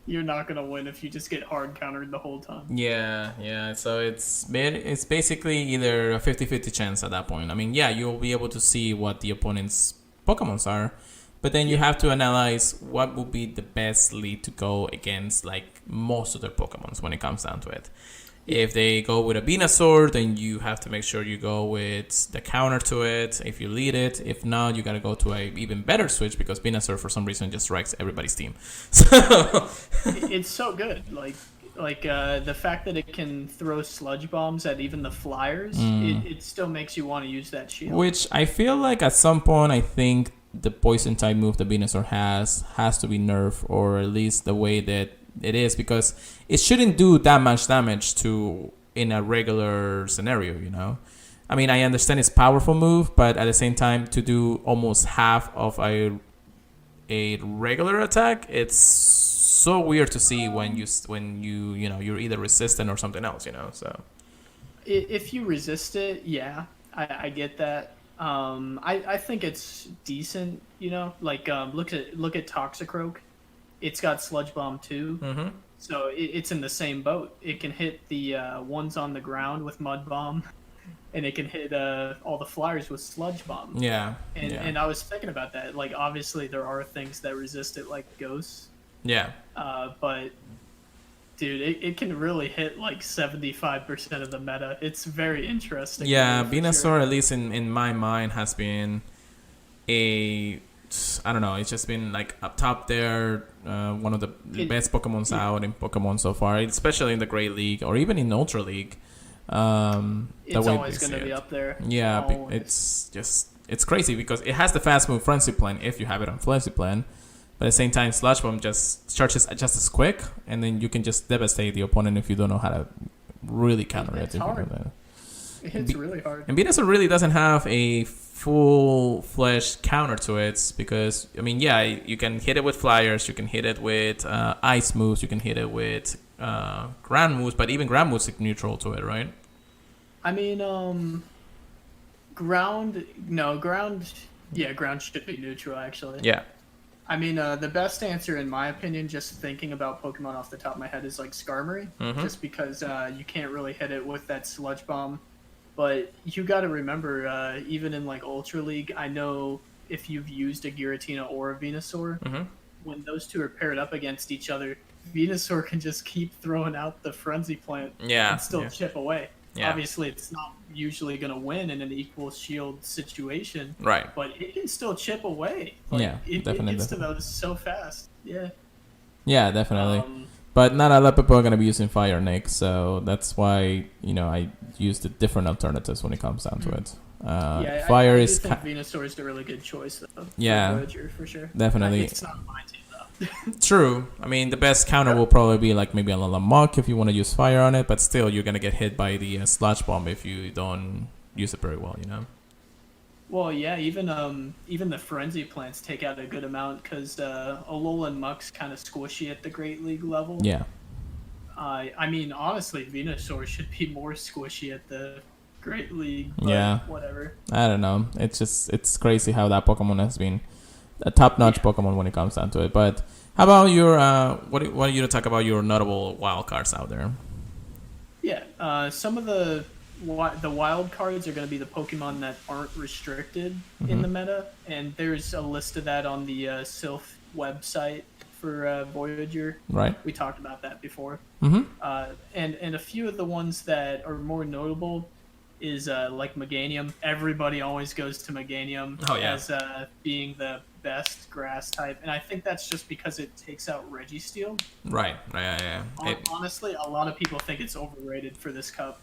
You're not gonna win if you just get hard countered the whole time.
Yeah. So it's basically either a 50-50 chance at that point. I mean, yeah, you'll be able to see what the opponent's Pokemons are, but then you have to analyze what would be the best lead to go against like most of their Pokemons when it comes down to it. If they go with a Venusaur, then you have to make sure you go with the counter to it if you lead it. If not, you got to go to a even better switch because Venusaur for some reason just wrecks everybody's team. So
it's so good. Like the fact that it can throw sludge bombs at even the flyers, it still makes you want to use that shield.
Which I feel like at some point, I think the poison type move that Venusaur has to be nerfed, or at least the way that it is, because it shouldn't do that much damage to in a regular scenario, you know. I mean, I understand it's a powerful move, but at the same time, to do almost half of a regular attack, it's so weird to see when you're either resistant or something else, you know. So
if you resist it, yeah, I get that. I think it's decent, you know. Like look at Toxicroak. It's got Sludge Bomb too, so it's in the same boat. It can hit the ones on the ground with Mud Bomb, and it can hit all the flyers with Sludge Bomb.
Yeah.
And I was thinking about that. Like, obviously, there are things that resist it, like Ghosts.
Yeah.
But, dude, it can really hit like 75% of the meta. It's very interesting.
Yeah, Venusaur, at least in my mind, has been I don't know, it's just been like up top there, one of the best Pokemons out in Pokemon so far, especially in the Great League or even in Ultra League.
It's always going to be up there.
Yeah, it's crazy because it has the fast move Frenzy Plan if you have it on Frenzy Plan, but at the same time Sludge Bomb just charges just as quick, and then you can just devastate the opponent if you don't know how to really counter it.
It's hard. It hits really hard.
And Venusaur really doesn't have a full-fledged counter to it because, I mean, yeah, you can hit it with flyers, you can hit it with ice moves, you can hit it with ground moves, but even ground moves is neutral to it, right?
I mean, ground should be neutral, actually.
Yeah.
I mean, the best answer, in my opinion, just thinking about Pokemon off the top of my head, is like Skarmory, just because you can't really hit it with that Sludge Bomb. But you got to remember, even in like Ultra League, I know if you've used a Giratina or a Venusaur, when those two are paired up against each other, Venusaur can just keep throwing out the Frenzy Plant and still chip away. Yeah. Obviously, it's not usually going to win in an equal shield situation,
right?
But it can still chip away. Like, it gets to those so fast.
Yeah, definitely. But not a lot of people are going to be using Fire Nick, so that's why, you know, I use the different alternatives when it comes down to it.
Fire I think Venusaur is a really good choice, though.
Yeah,
Voyager, for sure.
Definitely.
It's not my team, though.
True. I mean, the best counter will probably be like maybe a Lalamok if you want to use Fire on it, but still, you're going to get hit by the Sludge Bomb if you don't use it very well, you know?
Well, yeah, even the Frenzy Plants take out a good amount because Alolan Muck's kind of squishy at the Great League level.
Yeah.
I mean, honestly, Venusaur should be more squishy at the Great League. But whatever.
I don't know. It's crazy how that Pokemon has been a top-notch Pokemon when it comes down to it. But how about your what are you to talk about your notable wild cards out there?
Yeah, some of the the wild cards are going to be the Pokemon that aren't restricted in the meta, and there's a list of that on the Silph website for Voyager.
Right.
We talked about that before.
Mm-hmm.
And a few of the ones that are more notable is like Meganium. Everybody always goes to Meganium as being the best grass type, and I think that's just because it takes out Registeel.
Right. Yeah.
Honestly, a lot of people think it's overrated for this cup.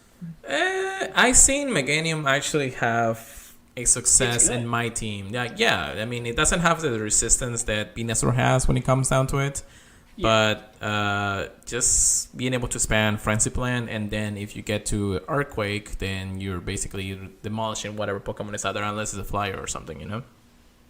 I seen Meganium actually have a success in my team. Yeah. I mean, it doesn't have the resistance that Venusaur has when it comes down to it. Yeah. But just being able to spam Frenzy Plant, and then if you get to Earthquake, then you're basically demolishing whatever Pokemon is out there, unless it's a flyer or something, you know?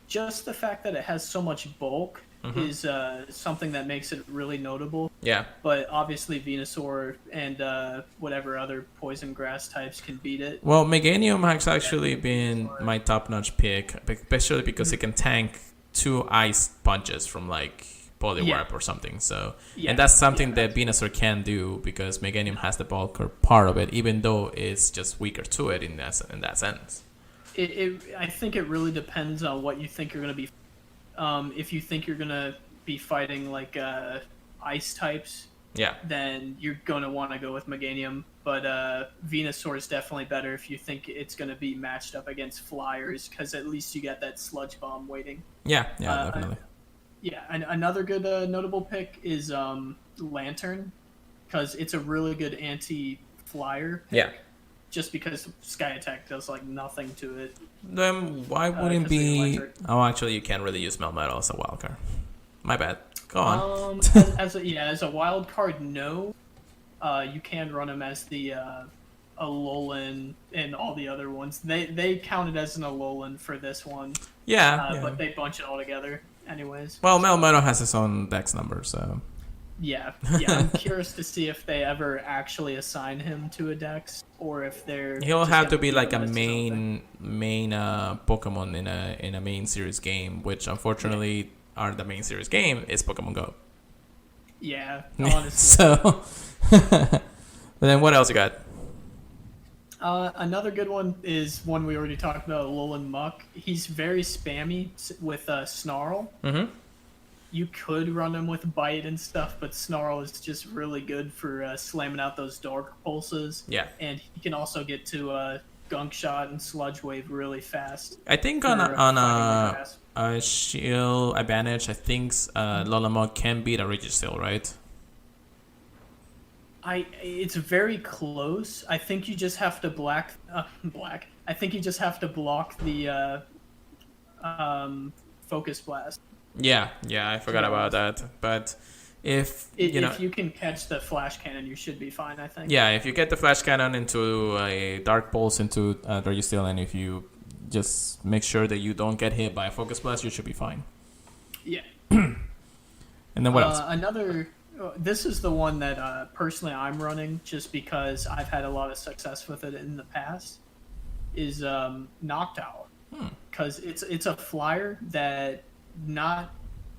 Just the fact that it has so much bulk is something that makes it really notable.
Yeah.
But obviously Venusaur and whatever other poison grass types can beat it.
Well, Meganium has actually been my top-notch pick, especially because it can tank 2 ice punches from like Poliwhirl or something. So, and that's something that Venusaur can do, because Meganium has the bulk part of it, even though it's just weaker to it in that sense.
I think it really depends on what you think you're going to be. If you think you're going to be fighting like ice types, then you're going to want to go with Meganium. But Venusaur is definitely better if you think it's going to be matched up against flyers, because at least you get that Sludge Bomb waiting. Yeah, definitely. Yeah, and another good notable pick is Lantern, because it's a really good anti-flyer pick. Yeah. Just because Sky Attack does like nothing to it.
Then why wouldn't be? Oh, actually, you can't really use Melmetal as a wild card. My bad. Go on.
as a wild card, no. You can run him as the Alolan and all the other ones. They counted as an Alolan for this one. Yeah. But they bunch it all together, anyways.
Well, Melmetal has its own dex number, so.
Yeah. I'm curious to see if they ever actually assign him to a dex, or if they're.
He'll have to be like a main Pokemon in a main series game, which unfortunately the main series game is Pokemon Go.
Yeah, honestly.
So, but then what else you got?
Another good one is one we already talked about, Alolan Muck. He's very spammy with Snarl. Mm-hmm. You could run him with Bite and stuff, but Snarl is just really good for slamming out those Dark Pulses. Yeah. And he can also get to Gunk Shot and Sludge Wave really fast.
I think on a shield advantage, I think Alolan Muck can beat a Registeel, right?
It's very close. I think you just have to I think you just have to block the Focus Blast.
Yeah, I forgot about that. But if you
can catch the Flash Cannon, you should be fine, I think.
Yeah, if you get the Flash Cannon into a Dark Pulse into Registeel, and if you just make sure that you don't get hit by a Focus Blast, you should be fine.
Yeah.
And then what else?
This is the one that personally I'm running, just because I've had a lot of success with it in the past, is Noctowl. Because it's a flyer that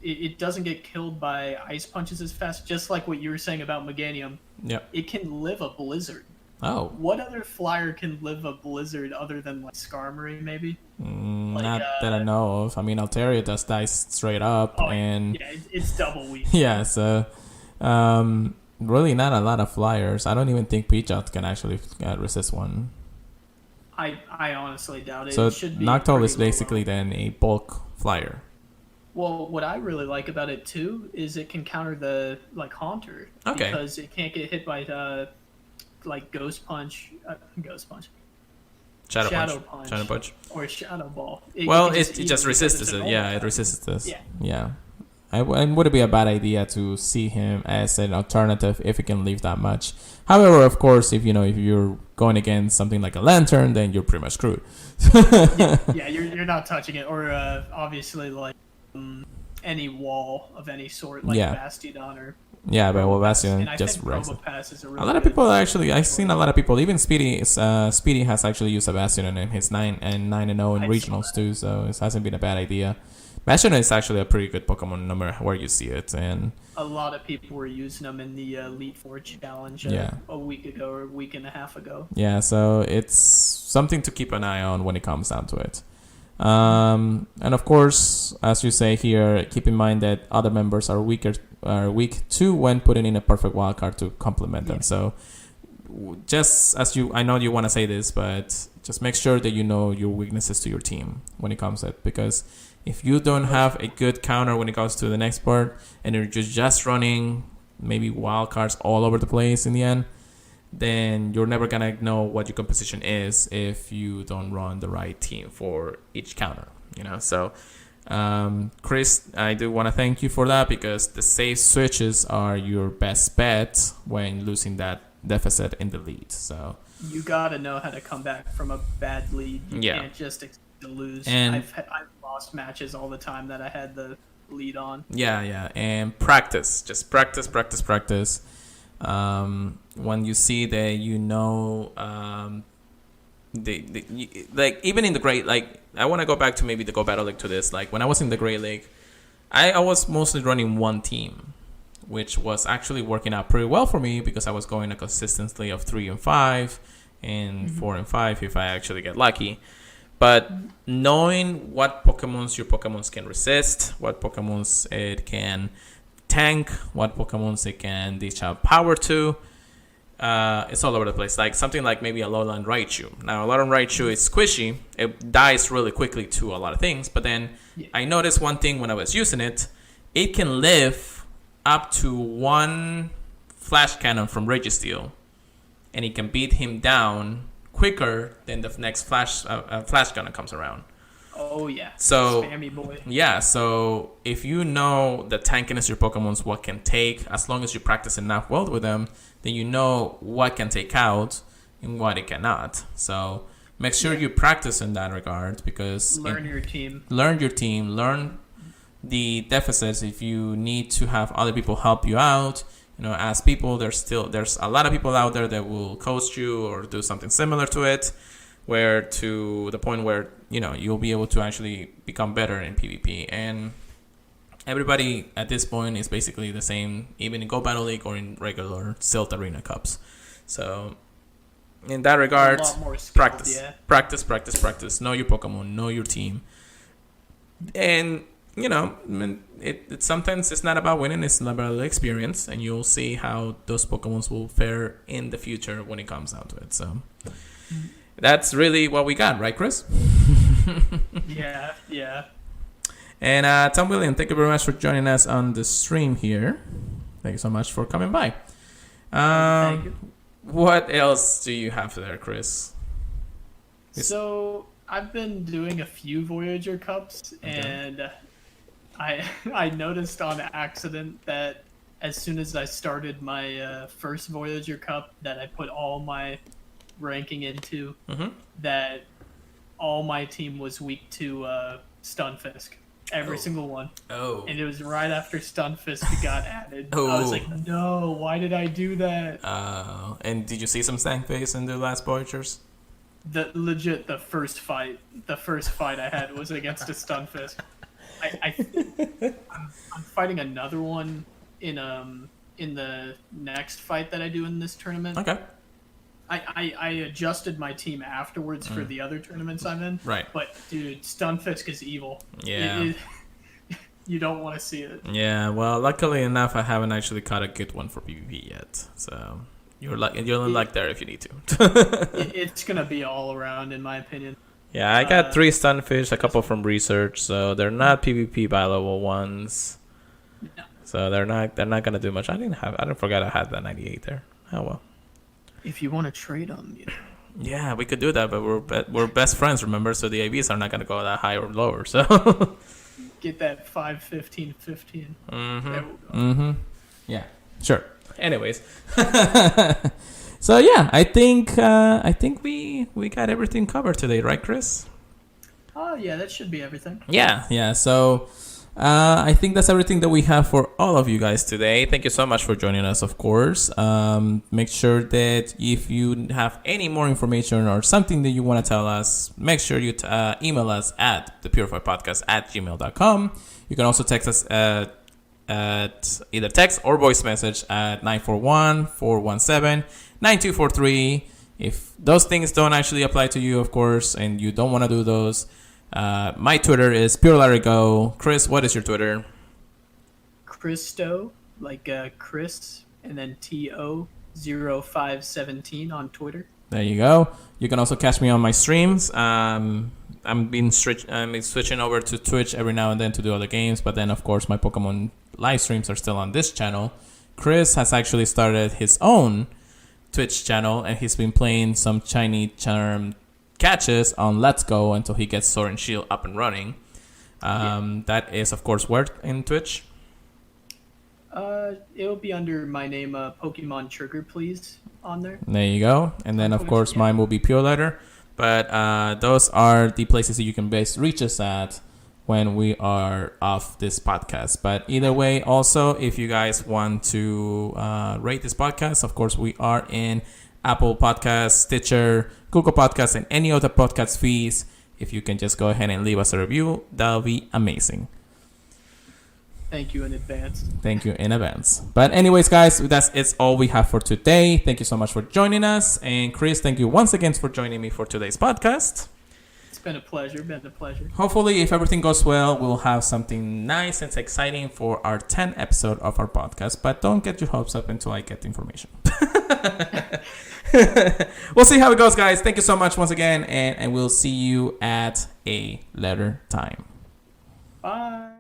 it doesn't get killed by ice punches as fast, just like what you were saying about Meganium. Yeah. It can live a blizzard. Oh. What other flyer can live a blizzard other than like Skarmory, maybe?
Not that I know of. I mean, Altaria does die straight up, and
it's double weak.
Yeah, so really not a lot of flyers. I don't even think Pidgeot can actually resist one.
I honestly doubt it.
So
it should be
Noctowl is basically then a bulk flyer.
Well, what I really like about it too is it can counter the Haunter. Okay. Because it can't get hit by Ghost Punch. Shadow Punch. Or Shadow Ball.
It just resists it. Yeah, it resists this. Yeah. And would it be a bad idea to see him as an alternative if he can leave that much? However, of course, if you're going against something like a Lantern, then you're pretty much screwed.
You're not touching it, or obviously any wall of any sort, like Bastiodon or. Yeah, but
Bastiodon just wrecks it. A lot of people actually, I've seen a lot of people, even Speedy has actually used a Bastiodon in his 9-0 in regionals too, so it hasn't been a bad idea. Bastion is actually a pretty good Pokemon no matter where you see it. And
a lot of people were using them in the Elite Four challenge a week ago or a week and a half ago.
Yeah, so it's something to keep an eye on when it comes down to it. And of course, as you say here, keep in mind that other members are weak too when putting in a perfect wildcard to complement them. So just as I know you want to say this, but just make sure that you know your weaknesses to your team when it comes to it, because if you don't have a good counter when it comes to the next part and you're just running maybe wildcards all over the place in the end, then you're never gonna know what your composition is if you don't run the right team for each counter, So Chris, I do want to thank you for that, because the safe switches are your best bet when losing that deficit in the lead. So
you gotta know how to come back from a bad lead. You can't just expect to lose. And I've lost matches all the time that I had the lead on. Yeah,
and practice, just practice. When you see that like even in the Great, like I want to go back to maybe the Go Battle League to this. Like when I was in the Great League, I was mostly running one team, which was actually working out pretty well for me because I was going a consistency of 3 and 5 and 4 and 5 if I actually get lucky. But knowing what Pokemons your Pokemons can resist, what Pokemons it can tank, what Pokemons it can dish out power to, it's all over the place. Like something like maybe a Lowland Raichu. Now, a Lowland Raichu is squishy. It dies really quickly to a lot of things. But then I noticed one thing when I was using it. It can live up to one Flash Cannon from Registeel. And it can beat him down quicker than the next Flash Cannon comes around.
Oh, yeah.
So,
spammy boy.
Yeah, so if you know the tankiness of your Pokemons, what can take, as long as you practice enough well with them, then you know what can take out and what it cannot. So make sure you practice in that regard, because
learn your team,
learn the deficits. If you need to have other people help you out, as people, there's a lot of people out there that will coach you or do something similar to it, where to the point where you'll be able to actually become better in PvP. And everybody at this point is basically the same, even in Go Battle League or in regular Silph Arena Cups. So in that regard, practice. Know your Pokemon, know your team. And it sometimes it's not about winning, it's about the experience, and you'll see how those Pokemons will fare in the future when it comes down to it. So that's really what we got, right, Chris?
Yeah.
And Tom William, thank you very much for joining us on the stream here. Thank you so much for coming by.
Thank you.
What else do you have there, Chris?
So I've been doing a few Voyager Cups, and I noticed on accident that as soon as I started my first Voyager Cup that I put all my ranking into, that all my team was weak to Stunfisk. Every single one. Oh. And it was right after Stunfisk got added. Oh. I was like, no, why did I do that?
And did you see some Stank-Face in the last Voyagers?
The first fight I had was against a Stunfisk. I'm fighting another one in the next fight that I do in this tournament.
Okay.
I adjusted my team afterwards for the other tournaments I'm in.
Right.
But dude, Stunfisk is evil.
Yeah.
You don't want to see it.
Yeah. Well, luckily enough, I haven't actually caught a good one for PvP yet. So you're only like there if you need to.
It's gonna be all around, in my opinion.
Yeah, I got 3 Stunfish, a couple from research, so they're not PvP by level ones. No. So they're not gonna do much. I didn't forget I had that 98 there. Oh well.
If you want to trade them,
Yeah, we could do that, but we're best friends, remember? So the AVs are not going to go that high or lower. So
get that 5, 15, 15.
Yeah, sure. Anyways, so yeah, I think we got everything covered today, right, Chris?
Oh yeah, that should be everything.
Yeah. So I think that's everything that we have for all of you guys today. Thank you so much for joining us, of course. Make sure that if you have any more information or something that you want to tell us, make sure you email us at thepurifiedpodcast@gmail.com. You can also text us at either text or voice message at 941-417-9243. If those things don't actually apply to you, of course, and you don't want to do those, my Twitter is PureLarryGo. Chris, what is your Twitter?
Christo, like Chris, and then TO0517 on Twitter.
There you go. You can also catch me on my streams. I'm switching over to Twitch every now and then to do other games, but then of course my Pokemon live streams are still on this channel. Chris has actually started his own Twitch channel, and he's been playing some shiny charm catches on Let's Go until he gets Sword and Shield up and running. That is, of course, where in Twitch?
It'll be under my name, Pokemon Trigger, please, on there.
There you go. And then, of course, mine will be Pure Letter. But those are the places that you can reach us at when we are off this podcast. But either way, also, if you guys want to rate this podcast, of course, we are in Apple Podcasts, Stitcher, Google Podcasts, and any other podcast feeds. If you can just go ahead and leave us a review, that'll be amazing.
Thank you in advance.
Thank you in advance. But anyways, guys, it's all we have for today. Thank you so much for joining us. And Chris, thank you once again for joining me for today's podcast.
It's been a pleasure.
Hopefully, if everything goes well, we'll have something nice and exciting for our 10th episode of our podcast. But don't get your hopes up until I get the information. We'll see how it goes, guys. Thank you so much once again, and we'll see you at a later time.
Bye.